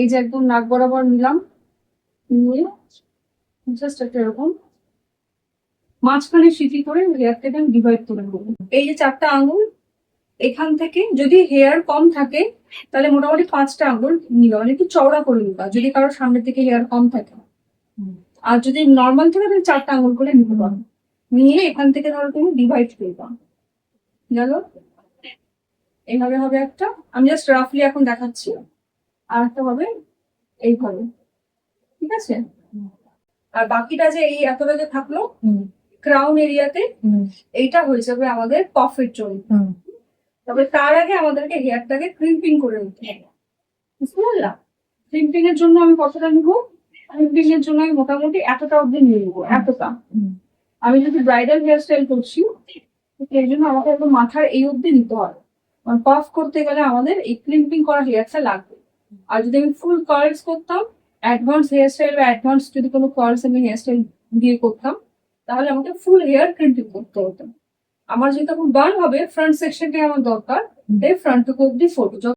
এই যে একদম নাক বরাবর নিলাম, নিয়ে জাস্ট একটা এরকম মাঝখানে সিটি করে হেয়ারটাকে আমি ডিভাইড করে নেবো। এই যে 4টা আঙুল, এখান থেকে যদি হেয়ার কম থাকে তাহলে মোটামুটি 5টা আঙুল নিবা, মানে একটু চওড়া করে নিবা যদি কারোর সামনের দিকে হেয়ার কম থাকে। আর যদি নর্মাল থাকে তাহলে 4টা আঙুল করে নিতে পারো। নিয়ে এখান থেকে ধরো তুমি ডিভাইড করবা, গেল এইভাবে হবে একটা। আমি জাস্ট রাফলি এখন দেখাচ্ছি। আর একটা হবে এইভাবে, ঠিক আছে? আর বাকিটা যে এই এতটা যে থাকলো ক্রাউন এরিয়াতে, এইটা হয়ে যাবে আমাদের পফের জন্য। তবে তার আগে আমাদেরকে হেয়ারটাকে ক্রিম্পিং করে নিতে হবে, বুঝতে পারলাম? ক্রিম্পিং এর জন্য আমি কতটা নিবো? ক্রিম্পিং এর জন্য আমি মোটামুটি এতটা অব্দি নিয়ে নিবো, এতটা। আমি যদি ব্রাইডাল হেয়ার স্টাইল করছি এই জন্য আমাকে একদম মাথার এই অব্দি নিতে হবে, মানে পাফ করতে গেলে আমাদের এই ক্লিম্পিং করা হেয়ারটা লাগবে। আর যদি আমি ফুল কার্লস করতাম, অ্যাডভান্স হেয়ার স্টাইল বা অ্যাডভান্স যদি কোনো কার্লস আমি হেয়ার স্টাইল দিয়ে করতাম, তাহলে আমাকে ফুল হেয়ার ক্রিম্পিং করতে হতো। আমার যেহেতু এখন বার্ন হবে, ফ্রন্ট সেকশনটাই আমার দরকার, তাই ফ্রন্ট টুকু অব্দি ফোটো